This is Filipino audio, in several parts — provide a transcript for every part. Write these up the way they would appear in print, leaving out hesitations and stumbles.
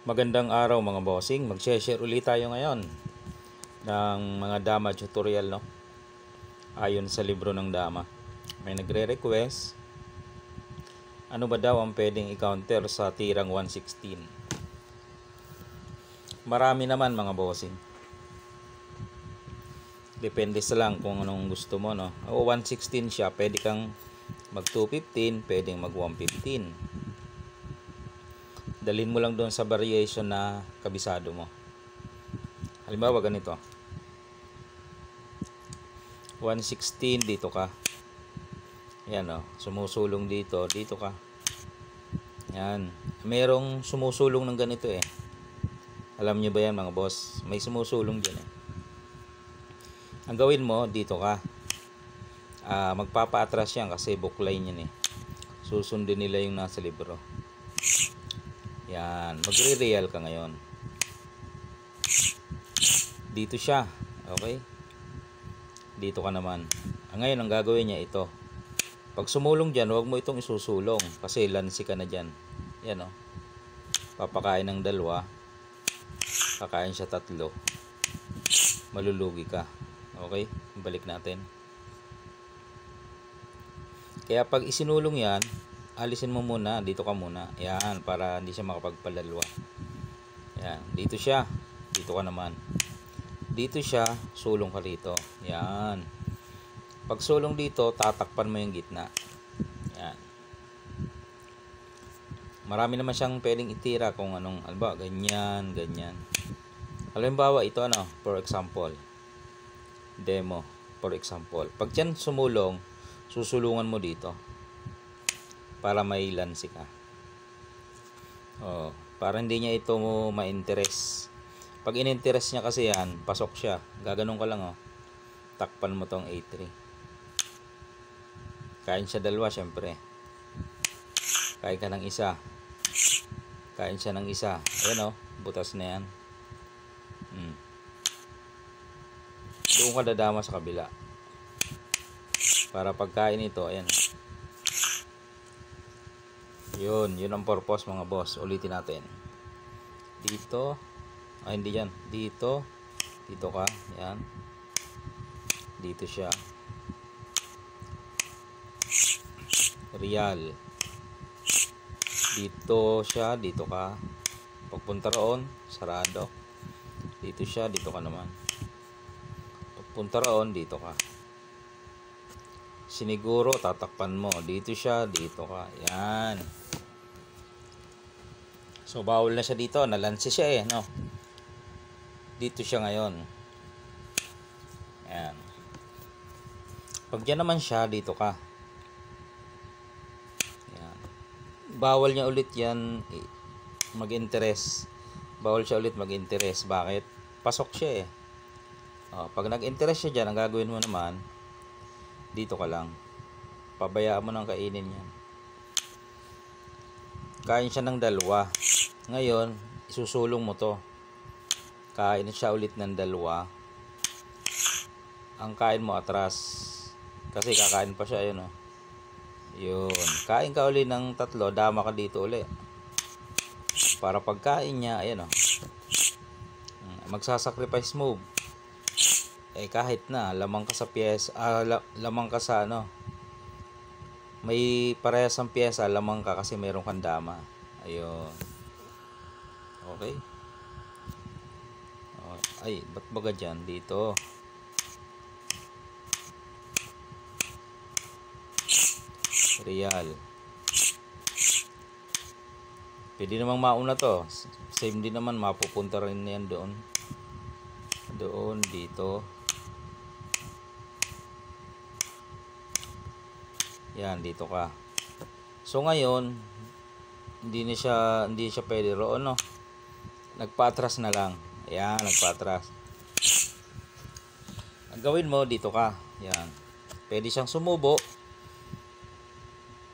Magandang araw mga bossing. Mag-share ulit tayo ngayon ng mga dama tutorial, no? Ayon sa libro ng dama. May nagre-request, ano ba daw ang pwedeng i-counter sa tirang 116? Marami naman mga bossing. Depende sa lang kung anong gusto mo, no? O 116 siya, pwede kang mag 215, pwedeng mag 115. Dalhin mo lang doon sa variation na kabisado mo. Halimbawa ganito, 116 dito ka. Yan, oh, sumusulong dito, dito ka. Yan. Merong sumusulong ng ganito eh. Alam niyo ba yan mga boss? May sumusulong dyan eh. Ang gawin mo, dito ka. Magpapa-atras yan kasi bookline yan eh. Susundin nila yung nasa libro. Yan. Magre-real ka ngayon. Dito siya. Okay? Dito ka naman. Ngayon, ang gagawin niya ito. Pag sumulong dyan, huwag mo itong isusulong. Kasi lansi ka na dyan. Yan o. Papakain ng dalawa. Kakain siya tatlo. Malulugi ka. Okay? Balik natin. Kaya pag isinulong yan, alisin mo muna. Dito ka muna. Yan. Para hindi siya makapagpalalwa. Yan. Dito siya. Dito ka naman. Dito siya. Sulong ka rito. Yan. Pag sulong dito, tatakpan mo yung gitna. Yan. Marami naman siyang pwedeng itira kung anong, alba, ganyan, ganyan. Halimbawa, ito ano, for example. Demo, for example. Pag dyan sumulong, susulungan mo dito. Para may lansi ka. Para hindi niya ito ma-interest. Pag in-interest niya kasi yan, pasok siya. Gaganon ka lang, oh. Takpan mo tong A3. Kain siya dalawa, syempre. Kain ka ng isa. Kain siya ng isa. Ayan o, butas na yan. Doon ka dadama sa kabila. Para pagkain ito, ayan. Yun ang purpose mga boss. Ulitin natin. Dito. Hindi yan. Dito. Dito ka. Yan. Dito siya. Real. Dito siya, dito ka. Pagpunta roon, sarado. Dito siya, dito ka naman. Pagpunta roon, dito ka. Siniguro, tatakpan mo. Dito siya, dito ka. Yan. So, bawal na siya dito. Nalansi siya eh, no? Dito siya ngayon. Yan. Pag dyan naman siya, dito ka. Bawal niya ulit yan mag-interest. Bawal siya ulit mag-interest. Bakit? Pasok siya eh. Pag nag-interest siya dyan, ang gagawin mo naman, dito ka lang. Pabayaan mo nang kainin yan. Kain siya ng dalawa. Ngayon, isusulong mo to. Kain siya ulit ng dalawa. Ang kain mo atras. Kasi kakain pa siya, yun o. Yun. Kain ka uli ng tatlo, dama ka dito uli. Para pagkain niya, ayan o. Magsasacrifice move. Kahit na, lamang ka sa piyesa, lamang ka sa ano. May parehas ang piyesa, lamang ka kasi meron kang dama. Ayun. Okay. Ay, ba't baga dyan? Dito. Real. Pwede namang mauna to. Same din naman, mapupunta rin yan doon. Doon, dito. Yan, dito ka. So ngayon, hindi siya pwede roon, no? Nagpa-atras na lang. Ayan, nagpa-atras. Ang gawin mo, dito ka. Yan. Pwede siyang sumubo.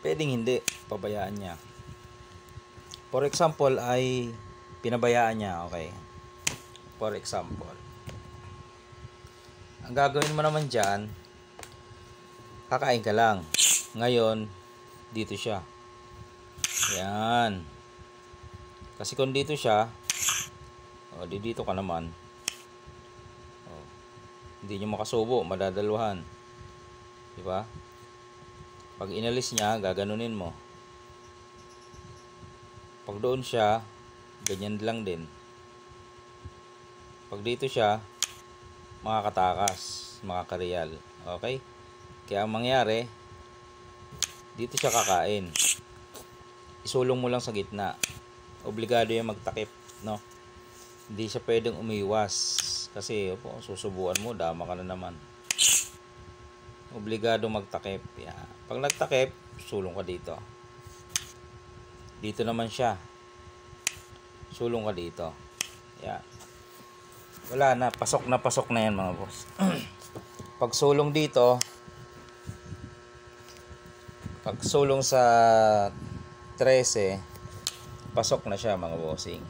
Pwedeng hindi, pabayaan niya. For example, ay pinabayaan niya, okay? For example. Ang gagawin mo naman dyan, kakain ka lang. Ngayon, dito siya. Yan. Kasi kung dito siya, di dito ka naman. Hindi nyo makasubo, madadaluhan. Diba? Pag inalis niya, gaganunin mo. Pag doon siya, ganyan lang din. Pag dito siya, makakatakas, makakareal. Okay? Kaya ang mangyari, dito siya kakain. Isulong mo lang sa gitna. Obligado yung magtakip, no? Hindi siya pwedeng umiwas. Kasi, susubuan mo, dama ka na naman. Obligado magtakip. Yan. Pag nagtakip, sulong ka dito. Dito naman siya. Sulong ka dito. Yan. Wala na, pasok na yan mga boss. Pag sulong dito, pag sulong sa 13, pasok na siya mga bossing.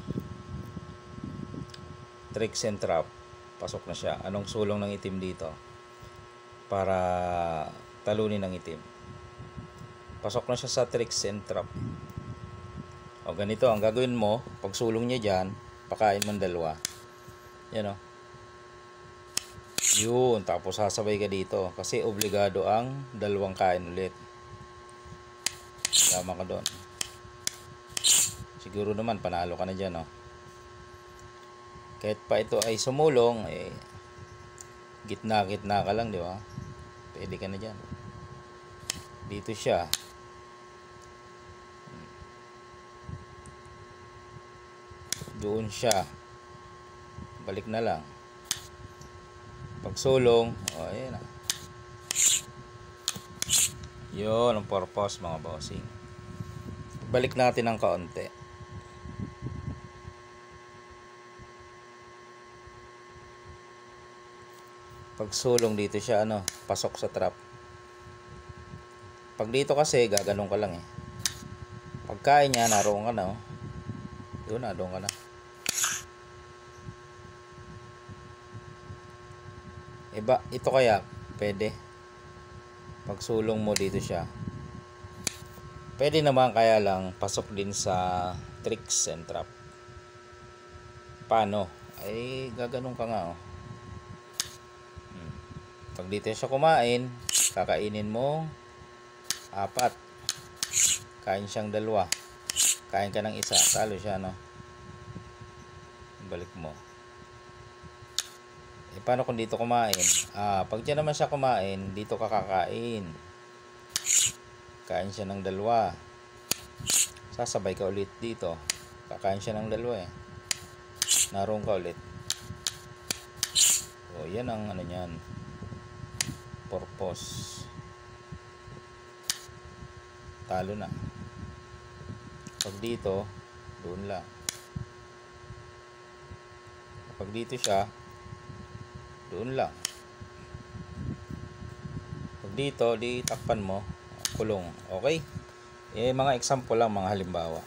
Tricks and trap, pasok na siya. Anong sulong ng itim dito? Para talunin ng itim. Pasok na siya sa tricks and trap. O ganito, ang gagawin mo, pag sulong niya dyan, pakain mo dalawa. Yan o. Yun, tapos sasabay ka dito. Kasi obligado ang dalawang kain ulit. Tama ka doon. Siguro naman, panalo ka na dyan o. Kahit pa ito ay sumulong, gitna ka lang, di ba? Pwede ka na dyan. Dito siya. Doon siya. Balik na lang. Pag sulong, ayan na. Yun ang purpose mga bossing. Balik natin ng kaunti. Pag sulong dito siya, pasok sa trap. Pag dito kasi, gaganong ka lang eh. Pagkain niya, naroon ka na oh. Yun, naroon ka na. Iba, ito kaya, pwede. Pag sulong mo dito siya. Pwede naman, kaya lang, pasok din sa tricks and trap. Paano? Ay, gaganong ka nga oh. Pag dito siya kumain, kakainin mo 4. Kain siyang 2. Kain ka ng 1, talo siya, no? Balik mo. Paano kung dito kumain? Pag dyan naman siya kumain, dito ka kakain. Kain siya ng 2. Sasabay ka ulit dito. Kakain siya ng 2 eh. Naroon ka ulit. O, yan ang niyan. Purpose. Talo na. Pag dito, doon lang. Pag dito siya, doon lang. Pag dito, di takpan mo, kulong. Okay? Mga example lang, mga halimbawa.